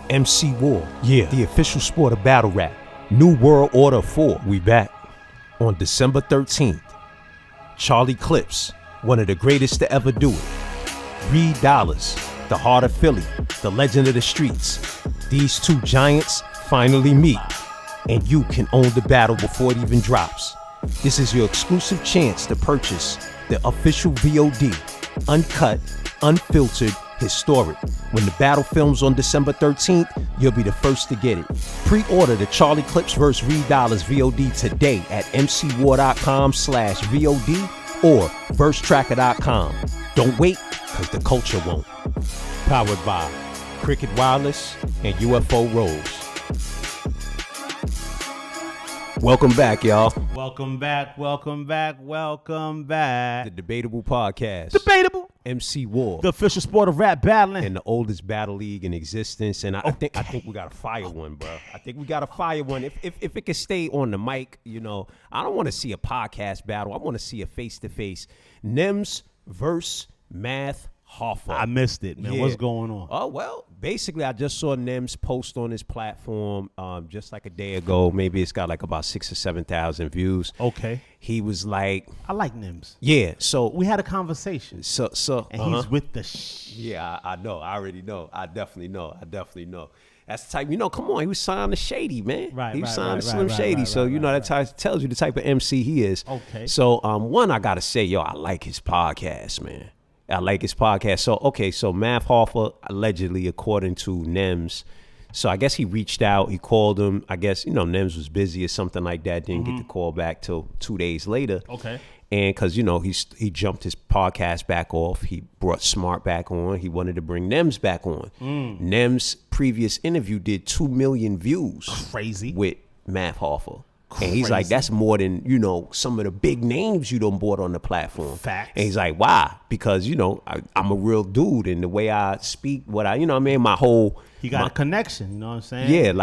MC War, the official sport of battle rap. New World Order 4, we back. On December 13th, Charlie Clips, one of the greatest to ever do it. Reed $, the heart of Philly, the legend of the streets. These two giants finally meet, and you can own the battle before it even drops. This is your exclusive chance to purchase the official VOD, uncut, unfiltered, historic. When the battle films on December 13th, you'll be the first to get it. Pre-order the Charlie Clips vs. Reed $, VOD today at mcwar.com/VOD or versetracker.com. Don't wait, because the culture won't. Powered by Cricket Wireless and UFO Rose. Welcome back, y'all. Welcome back. The Debatable Podcast. Debatable. MC War. The official sport of rap battling. And the oldest battle league in existence. And I think we got to fire one, bro. I think we got to fire one. If it can stay on the mic, you know, I don't want to see a podcast battle. I want to see a face-to-face. Nems versus Math Hoffa. I missed it, man. Yeah. What's going on? Oh, well, basically, I just saw Nems post on his platform just like a day ago. Maybe it's got like about 6,000 or 7,000 views. Okay. He was like, I like Nems. Yeah. So we had a conversation. And he's with the Yeah, I know. I already know. I definitely know. That's the type, come on. He was signed to Shady, man. Right. He was signed to Slim Shady. So, that tells you the type of MC he is. Okay. So, one, I got to say, I like his podcast, man. I like his podcast. So Math Hoffa, allegedly, according to Nems, so I guess he reached out, he called him. I guess, Nems was busy or something like that, didn't get the call back till 2 days later. Okay. And because, he jumped his podcast back off. He brought Smart back on. He wanted to bring Nems back on. Nems' previous interview did 2 million views. Crazy. With Math Hoffa. And he's like, that's more than, some of the big names you done bought on the platform. Facts. And he's like, why? Because, I'm a real dude, and the way I speak, my whole... He got a connection, you know what I'm saying? Yeah,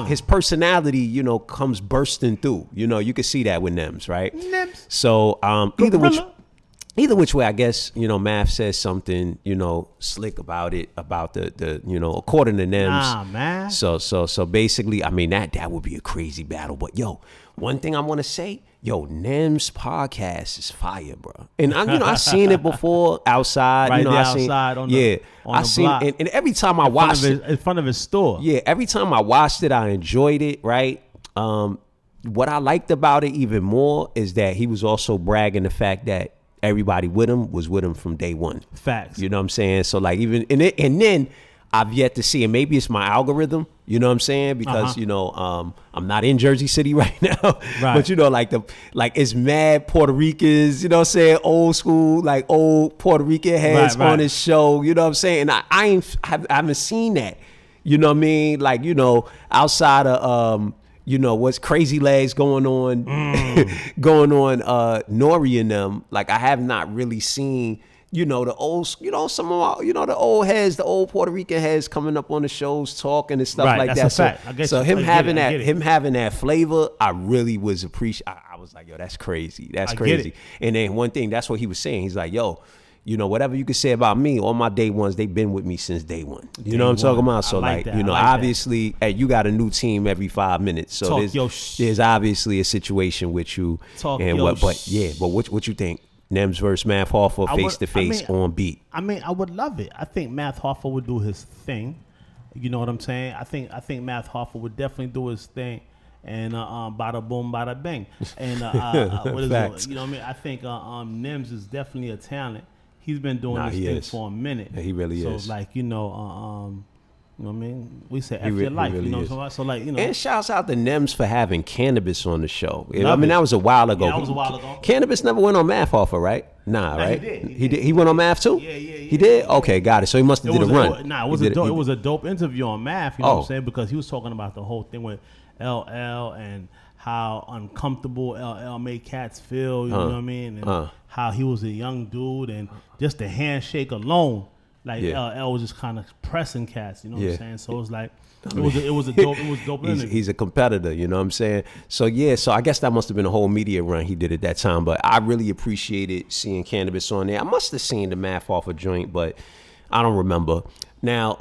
his personality, comes bursting through. You can see that with Nems, right? Nems. So either which way, I guess, Math says something, slick about it, about the according to Nems. Nah, man. So basically, that would be a crazy battle. But one thing I want to say, Nems podcast is fire, bro. And I seen it before outside. Right there I outside on the block. And every time I watched it in front of his store. Yeah, every time I watched it, I enjoyed it, right? What I liked about it even more is that he was also bragging the fact that everybody with him was with him from day one. Facts. You know what I'm saying? So like even and then I've yet to see, and maybe it's my algorithm, you know what I'm saying? Because I'm not in Jersey City right now. Right. But it's mad Puerto Ricans, you know what I'm saying? Old school, like old Puerto Rican heads on his show, you know what I'm saying? And I haven't seen that. You know what I mean? Like, outside of what's Crazy Legs going on Nori and them, like I have not really seen the old some of the old heads, the old Puerto Rican heads coming up on the shows talking and stuff like that's that. A fact. So him having that flavor, I really was I was like, that's crazy. That's crazy. And then one thing, that's what he was saying. He's like, whatever you could say about me, all my day ones, they've been with me since day one. You know what I'm talking about? So obviously, you got a new team every 5 minutes. So there's obviously a situation with you. But what you think? Nems versus Math Hoffa face to face on beat. I would love it. I think Math Hoffa would do his thing. You know what I'm saying? I think Math Hoffa would definitely do his thing. And bada boom, bada bang. And what is it? You know what I mean? I think Nems is definitely a talent. He's been doing this thing for a minute. Yeah, he really is. So like, you know what I mean? We say F your life, really you know what I'm saying? So like, And shouts out to Nems for having Cannabis on the show. That was a while ago. Yeah, that was a while ago. Cannabis never went on Math Hoffa, right? Nah, right? He did. He went on Math too? Yeah. He did? Okay, got it. So he must have did a run. It was a dope interview on Math, you know what I'm saying? Because he was talking about the whole thing with LL and how uncomfortable LL made cats feel, you know what I mean? And how he was a young dude, and just the handshake alone, like LL was just kind of pressing cats, you know what I'm saying? So it was like, it was dope interview. He's a competitor, you know what I'm saying? So I guess that must have been a whole media run he did at that time, but I really appreciated seeing Cannabis on there. I must have seen the Math Hoffa joint, but I don't remember. Now,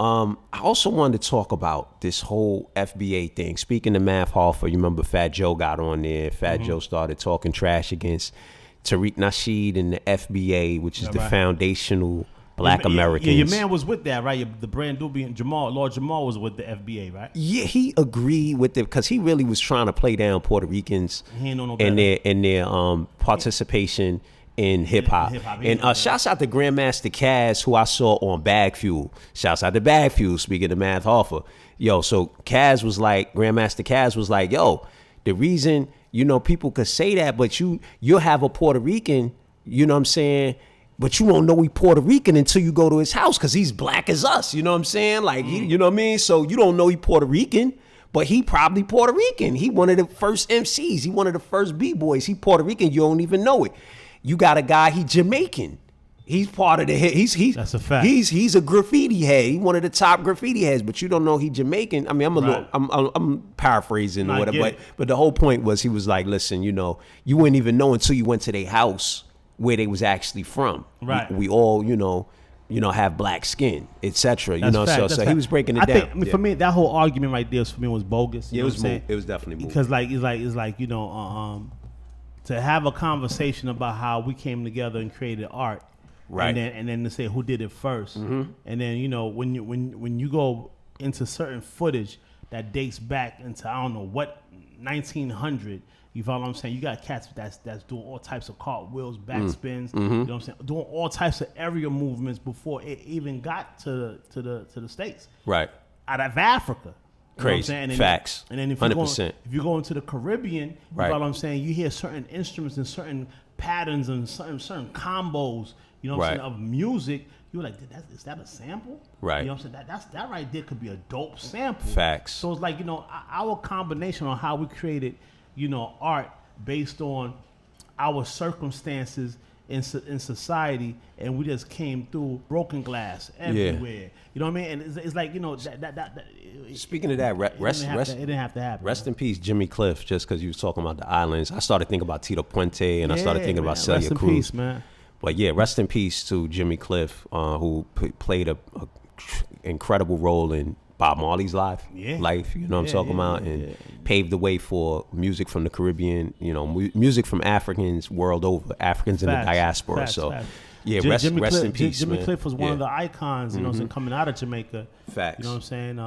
I also wanted to talk about this whole FBA thing. Speaking of Math Hoffa, you remember Fat Joe got on there. Fat Joe started talking trash against Tariq Nasheed and the FBA, which is the foundational Black Americans. Yeah, your man was with that, right? The brand Doobie and Lord Jamal was with the FBA, right? Yeah, he agreed with it because he really was trying to play down Puerto Ricans and their participation in hip hop. And shouts out to Grandmaster Kaz, who I saw on Bag Fuel. Shouts out to Bag Fuel, speaking of Math Hoffa. Yo, so Grandmaster Kaz was like, yo, the reason, people could say that, but you'll have a Puerto Rican, you know what I'm saying? But you won't know he Puerto Rican until you go to his house because he's black as us, you know what I'm saying? Like, you know what I mean? So you don't know he Puerto Rican, but he probably Puerto Rican. He one of the first MCs. He one of the first B-boys. He Puerto Rican. You don't even know it. You got a guy, he Jamaican. He's part of the head. That's a fact. He's a graffiti head. He's one of the top graffiti heads, but you don't know he Jamaican. I mean, I'm paraphrasing or whatever, but the whole point was he was like, listen, you wouldn't even know until you went to their house where they was actually from. Right. We all, have black skin, etc. So he was breaking it down. I think for me, that whole argument right there for me was bogus. It was definitely moved. Because it's like to have a conversation about how we came together and created art, right? And then to say who did it first, and then when you go into certain footage that dates back into I don't know what 1900. You follow what I'm saying? You got cats that's doing all types of cartwheels, backspins. You know what I'm saying? Doing all types of aerial movements before it even got to the States. Right. Out of Africa. Crazy. And then, Facts. And then if 100%. you go into the Caribbean, you right. follow what I'm saying? You hear certain instruments and certain patterns and certain combos. You know what I'm saying? Of music. You're like, is that a sample? Right. You know what I'm saying? That right there could be a dope sample. Facts. So it's like our combination on how we created. Art based on our circumstances in society, and we just came through broken glass everywhere. Yeah. You know what I mean? And it's like that. Speaking of that, it didn't have to happen. Rest in peace, Jimmy Cliff. Just because you was talking about the islands, I started thinking about Tito Puente, and I started thinking about Celia Cruz. Rest in peace, man. But yeah, rest in peace to Jimmy Cliff, who played a incredible role in Bob Marley's life, you know what I'm talking about, and paved the way for music from the Caribbean, music from Africans world over, Africans in the diaspora. Rest in peace, Jimmy man. Cliff was one of the icons, you know what I'm saying, coming out of Jamaica. Facts. You know what I'm saying?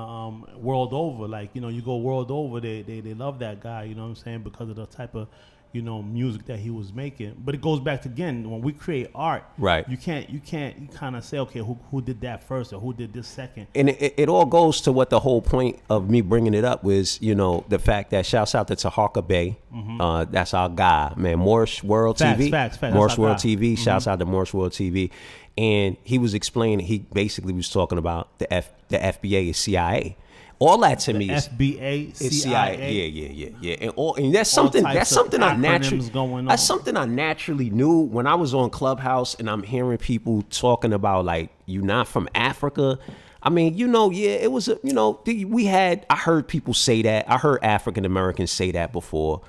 World over, like, you go world over, they love that guy, you know what I'm saying, because of the type of music that he was making. But it goes back to, again, when we create art, right? You kind of say, okay, who did that first or who did this second? And it all goes to what the whole point of me bringing it up was, the fact that shouts out to Tahaka Bey, that's our guy, man. Morris World TV, Morris World TV. Shouts out to Morris World TV, and he was explaining. He basically was talking about the FBA is CIA. All that to me is FBA, CIA. Yeah. And that's something I naturally knew when I was on Clubhouse and I'm hearing people talking about, like, you not from Africa. I mean, it was I heard people say that. I heard African Americans say that before,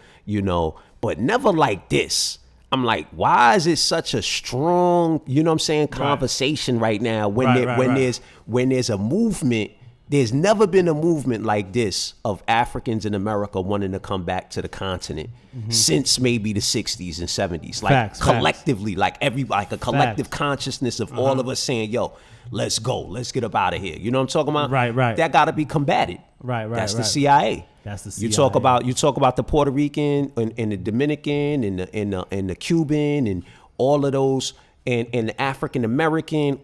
but never like this. I'm like, why is it such a strong, conversation right now when there's a movement. There's never been a movement like this of Africans in America wanting to come back to the continent since maybe the 60s and 70s. Like collectively, like a collective consciousness of all of us saying, yo, let's go. Let's get up out of here. You know what I'm talking about? Right. That got to be combated. Right. That's the CIA. That's the CIA. You talk about the Puerto Rican and the Dominican and the Cuban and all of those. And the African American,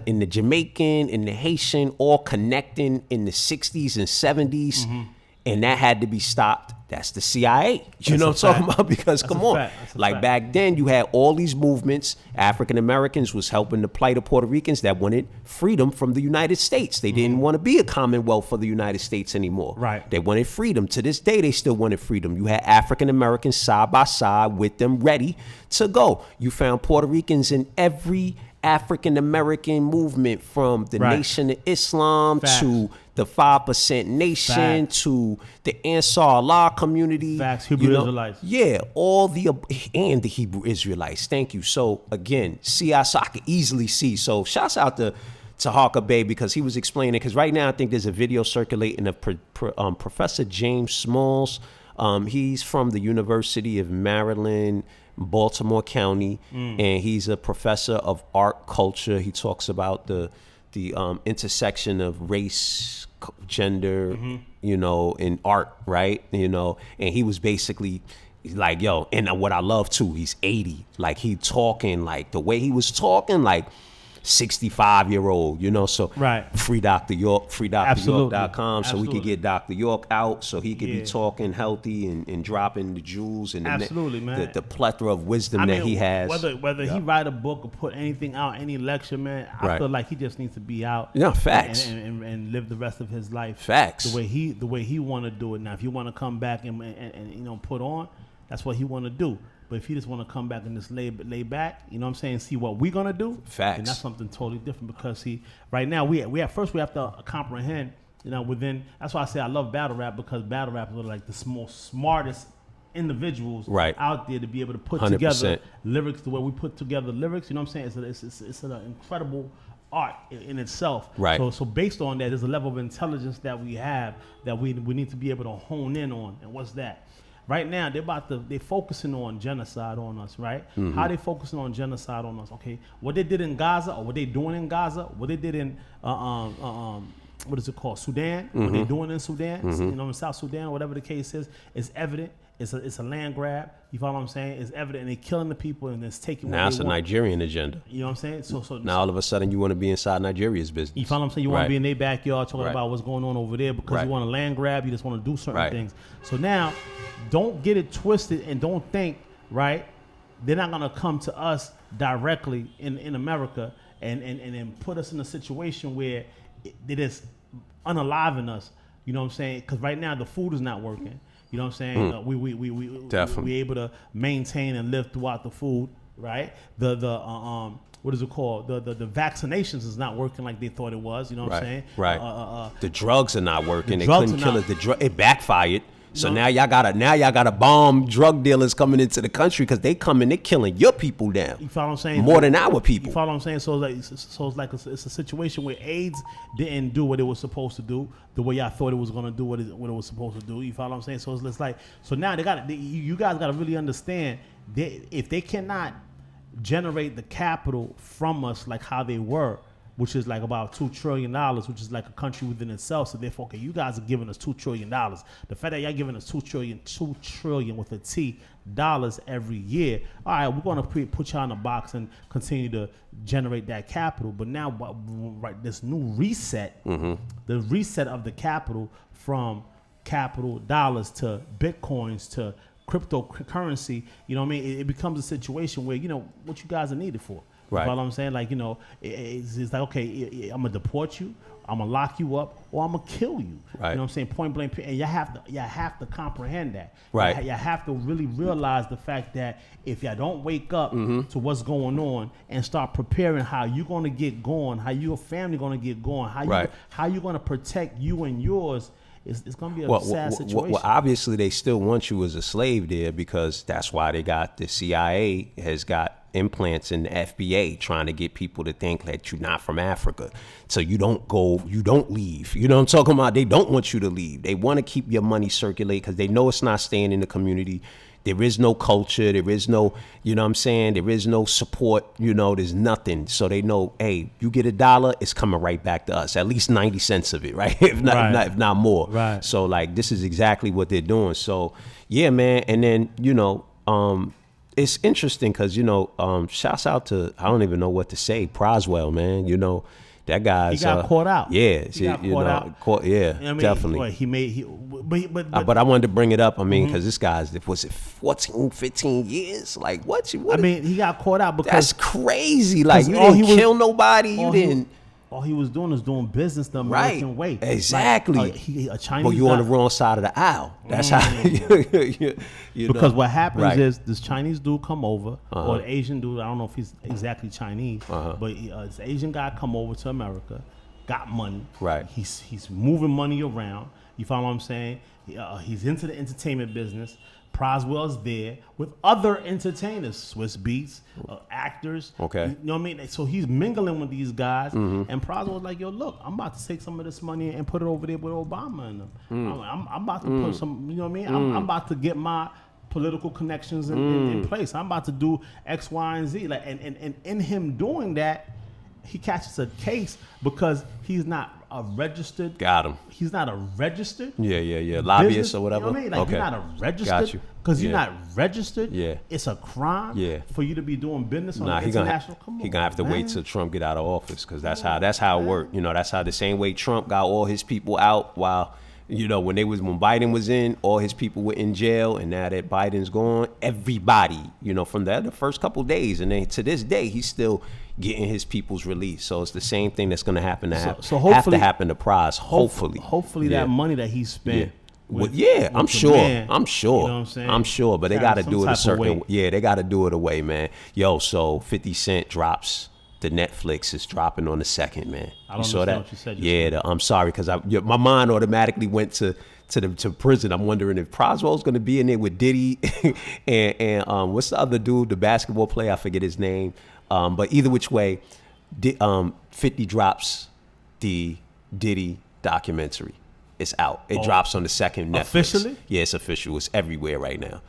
in the Jamaican, and the Haitian, all connecting in the 60s and 70s, and that had to be stopped. That's the CIA. You know what I'm talking about? Because come on, like back then you had all these movements. African Americans was helping to plight of Puerto Ricans that wanted freedom from the United States. They didn't want to be a commonwealth for the United States anymore. Right. They wanted freedom. To this day, they still wanted freedom. You had African Americans side by side with them ready to go. You found Puerto Ricans in every African American movement, from the Nation of Islam to the 5% Nation to the Ansar Allah community. Hebrew Israelites. Yeah, and the Hebrew Israelites. Thank you. So again, I could easily see. So shouts out to Tahaka Bey, because he was explaining, because right now I think there's a video circulating of Professor James Smalls. He's from the University of Maryland, Baltimore County, and he's a professor of art culture. He talks about the intersection of race, gender, you know, in art, right? You know, and he was basically like, yo, and what I love too, he's 80. Like, he talking, like, the way he was talking, like, 65-year-old, you know, so right. Free Dr. York, freedryork.com, so we could get Dr. York out, so he could be talking healthy and dropping the jewels and the plethora of wisdom that he has. Whether he write a book or put anything out, any lecture, man, I feel like he just needs to be out. Yeah, facts. And live the rest of his life. Facts. The way he want to do it. Now, if you want to come back and you know, put on, that's what he want to do. But if you just want to come back and just lay back, you know what I'm saying, see what we're gonna do, facts. then that's something totally different. Because right now we have to comprehend, you know, within. That's why I say I love battle rap, because battle rappers are like the most smartest individuals out there to be able to put 100%. Together lyrics the way we put together lyrics. You know what I'm saying? It's an incredible art in itself. Right. So based on that, there's a level of intelligence that we have that we need to be able to hone in on. And what's that? Right now, they're focusing on genocide on us, right? Mm-hmm. How they focusing on genocide on us? Okay, what they did in Gaza, or what they doing in Gaza, what they did in what is it called, Sudan? Mm-hmm. What they doing in Sudan, you know, in South Sudan, whatever the case is evident. It's a land grab. You follow what I'm saying? It's evident, and they're killing the people, and it's taking. Now it's a Nigerian agenda. You know what I'm saying? So now all of a sudden you want to be inside Nigeria's business. You follow what I'm saying? You want to be in their backyard talking about what's going on over there because you want to land grab. You just want to do certain things. So now, don't get it twisted, and don't think they're not gonna come to us directly in America and put us in a situation where they just unaliving us. You know what I'm saying? Because right now the food is not working. You know what I'm saying? We able to maintain and live throughout the food, right? The what is it called? The vaccinations is not working like they thought it was. You know what I'm saying? Right. The drugs are not working. They couldn't kill it. It backfired. So now y'all gotta bomb drug dealers coming into the country because they killing your people down. You follow what I'm saying? More than our people. You follow what I'm saying? So it's a situation where AIDS didn't do what it was supposed to do the way y'all thought it was gonna do what it was supposed to do. You follow what I'm saying? So it's like, so now you guys gotta really understand that if they cannot generate the capital from us like how they were, which is like about $2 trillion, which is like a country within itself. So therefore, okay, you guys are giving us $2 trillion. The fact that y'all giving us $2 trillion with a T dollars every year. All right, we're going to put y'all in a box and continue to generate that capital. But now, this new reset, the reset of the capital from capital dollars to Bitcoins to cryptocurrency, you know what I mean? It becomes a situation where, you know, what you guys are needed for. Right. You know what I'm saying? Like, you know, it's like, okay, I'm going to deport you, I'm going to lock you up, or I'm going to kill you. Right. You know what I'm saying? Point blank. And you have to comprehend that. Right. You have to really realize the fact that if y'all don't wake up to what's going on and start preparing how you're going to get going, how your family going to get going, how you going to protect you and yours, it's going to be a sad situation. Well, obviously, they still want you as a slave there, because that's why they got the CIA has got implants in the FBA trying to get people to think that you're not from Africa. So you don't leave. You know what I'm talking about? They don't want you to leave. They want to keep your money circulate because they know it's not staying in the community. There is no culture. There is no, you know what I'm saying? There is no support. You know, there's nothing. So they know, hey, you get $1, it's coming right back to us. At least 90 cents of it, right? if not more. Right. So like, this is exactly what they're doing. So yeah, man. And then, you know, it's interesting because, you know, shouts out to, I don't even know what to say, Praswell, man. You know, that guy's... He got caught out. Yeah. He got caught out. Yeah, I mean, definitely. But I wanted to bring it up, I mean, because this guy's, was it 14, 15 years? Like, what? I mean, he got caught out because... That's crazy. Like, you didn't kill nobody. You didn't... All he was doing is doing business the American way. Exactly. Like, a Chinese. But you on the wrong side of the aisle. That's how. You because what happens is this Chinese dude come over, or the Asian dude. I don't know if he's exactly Chinese, but this Asian guy come over to America, got money. Right. He's moving money around. You follow what I'm saying? He's into the entertainment business. Proswell's there with other entertainers, Swiss Beats, actors. Okay. You know what I mean? So he's mingling with these guys. And Proswell's like, yo, look, I'm about to take some of this money and put it over there with Obama and them. I'm about to put some, you know what I mean? I'm about to get my political connections in place. I'm about to do X, Y, and Z. Like, and in him doing that, he catches a case because he's not a registered. Got him. He's not a registered. Yeah. Lobbyist business, or whatever. You know what I mean? Like, okay. you're not a registered. Got you. Because you're not registered. Yeah. It's a crime. For you to be doing business on the international. He gonna have to wait till Trump get out of office because that's how it worked. You know, that's how the same way Trump got all his people out while. You know, when Biden was in, all his people were in jail, and now that Biden's gone, everybody, you know, from the first couple of days, and then to this day, he's still getting his people's release. So it's the same thing that's going to happen to happen to Pras. Hopefully, that money that he spent. I'm sure. You know what I'm saying? I'm sure, but they got to do it a certain way. Yeah, they got to do it a way, man. Yo, so 50 Cent drops. The Netflix is dropping on the 2nd, man. You saw that? What you said I'm sorry because my mind automatically went to prison. I'm wondering if Proswell's going to be in there with Diddy and what's the other dude, the basketball player? I forget his name. But either which way, 50 drops the Diddy documentary. It's out. It drops on the 2nd Netflix. Officially? Yeah, it's official. It's everywhere right now.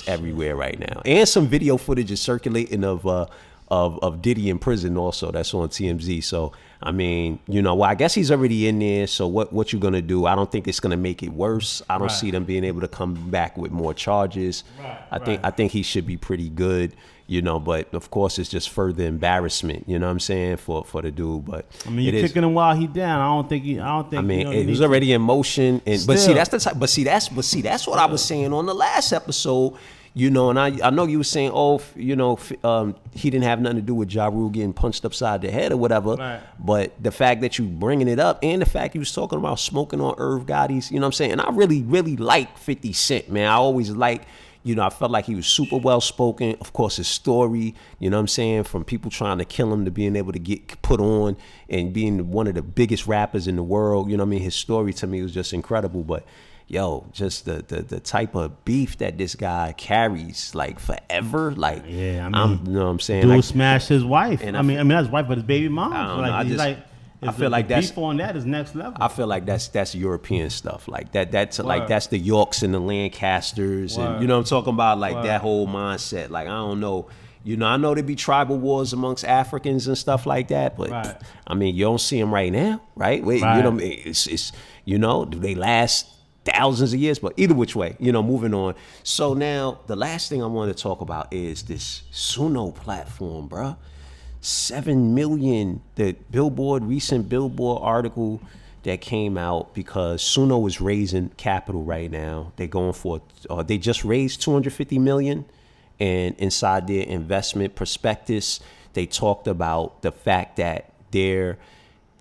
Everywhere right now. And some video footage is circulating of Diddy in prison also. That's on TMZ. So I mean, you know, well, I guess he's already in there. So what you gonna do? I don't think it's gonna make it worse. I don't see them being able to come back with more charges. I think he should be pretty good. You know, but of course it's just further embarrassment. You know what I'm saying for the dude. But I mean, you're kicking him while he down. I don't think. I mean, it was already in motion. But see, that's the type. But see, that's what I was saying on the last episode. You know, and I know you were saying, he didn't have nothing to do with Ja Rule getting punched upside the head or whatever. Right. But the fact that you bringing it up and the fact you was talking about smoking on Irv Gotti's, you know what I'm saying? And I really, really like 50 Cent, man. I always I felt like he was super well spoken. Of course, his story, you know what I'm saying? From people trying to kill him to being able to get put on and being one of the biggest rappers in the world. You know what I mean? His story to me was just incredible. But yo, just the type of beef that this guy carries, like forever, like you know what I'm saying? Dude like, smashed his wife. And I mean not his wife, but his baby mom. I feel like that's beef on that is next level. I feel like that's European stuff. Like that's like that's the Yorks and the Lancasters, and you know what I'm talking about, like that whole mindset. Like I don't know. You know, I know there be tribal wars amongst Africans and stuff like that, but I mean, you don't see them right now, right? You know, it's do they last thousands of years? But either which way, you know, moving on. So now the last thing I want to talk about is this Suno platform, bruh. 7 million, the recent Billboard article that came out because Suno is raising capital right now. They're going for, they just raised $250 million, and inside their investment prospectus, they talked about the fact that their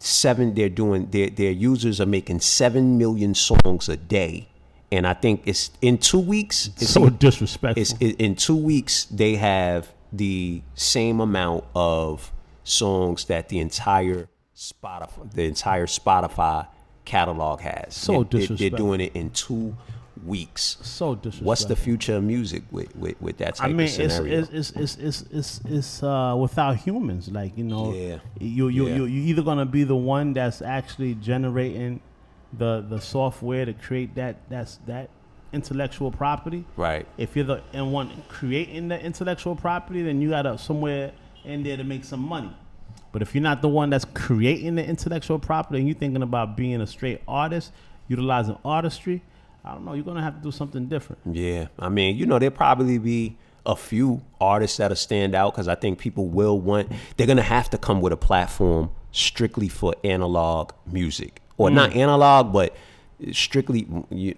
users are making 7 million songs a day. And I think it's in 2 weeks. It's so disrespectful. In 2 weeks, they have the same amount of songs that the entire Spotify catalog has. So disrespectful. They're doing it in 2 weeks. So disrespectful. What's the future of music with that type of scenario? It's without humans. Like, you know, you're either gonna be the one that's actually generating the software to create that intellectual property. Right. If you're the one creating the intellectual property, then you got somewhere in there to make some money. But if you're not the one that's creating the intellectual property and you're thinking about being a straight artist, utilizing artistry, I don't know, you're going to have to do something different. Yeah. I mean, you know, there'll probably be a few artists that'll stand out because I think people they're going to have to come with a platform strictly for analog music. Or not analog, but strictly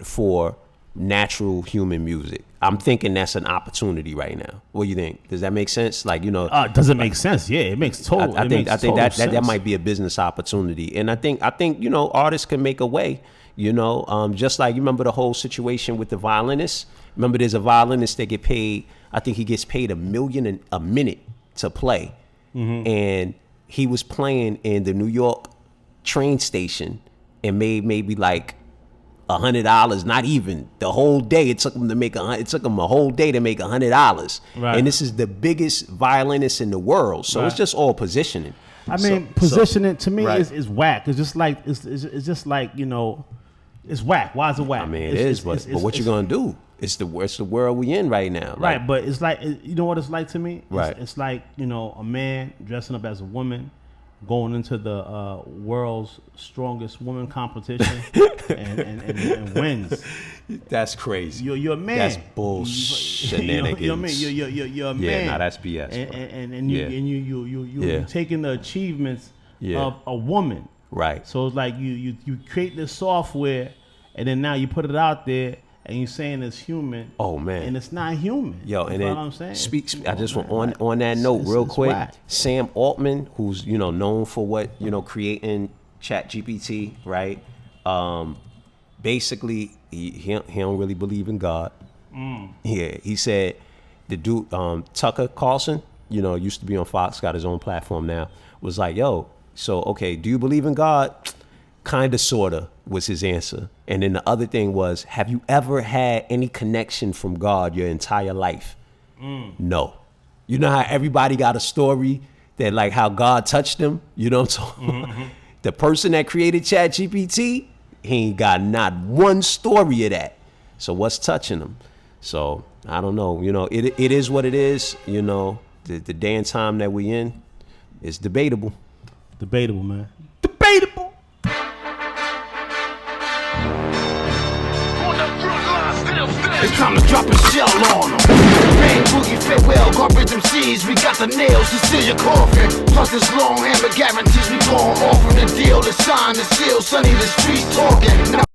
for natural human music. I'm thinking that's an opportunity right now. What do you think? Does that make sense? Like, you know, does it make sense? Yeah, it makes total. I think that might be a business opportunity, and I think you know, artists can make a way. You know, just like you remember the whole situation with the violinists. Remember, there's a violinist that get paid. I think he gets paid $1 million a minute to play, and he was playing in the New York train station and made maybe like $100, not even the whole day. It took them a whole day to make $100. Right. And this is the biggest violinist in the world. So it's just all positioning. I mean, positioning to me right. is whack. It's just like it's just like, you know, it's whack. Why is it whack? I mean, but what you gonna do? It's the world we in right now. Right, but it's like, you know what it's like to me? Right. It's like, you know, a man dressing up as a woman, going into the world's strongest woman competition and wins. That's crazy. You're a man. That's bullshit. You're a man. Yeah, nah, that's BS. And you're taking the achievements of a woman. Right. So it's like you create this software, and then now you put it out there, and you're saying it's human. Oh man. And it's not human. Yo, and then what I'm saying. I just want on that note real quick. Whack. Sam Altman, who's known for what creating ChatGPT, right? Basically, he don't really believe in God. Yeah, he said the dude Tucker Carlson, used to be on Fox, got his own platform now, was like, yo, so okay, do you believe in God? Kinda, sorta, was his answer. And then the other thing was, have you ever had any connection from God your entire life? No. You know how everybody got a story that like how God touched them? You know what I'm talking about? The person that created ChatGPT, he ain't got not one story of that. So what's touching him? So I don't know. It is what it is. The day and time that we in is debatable. Debatable, man. Debatable. It's time to drop a shell on them. Bang, boogie, farewell, garbage MCs. We got the nails to seal your coffin. Plus this long hammer guarantees we going off on the deal. The sign, the seal, sunny, the streets talking. Now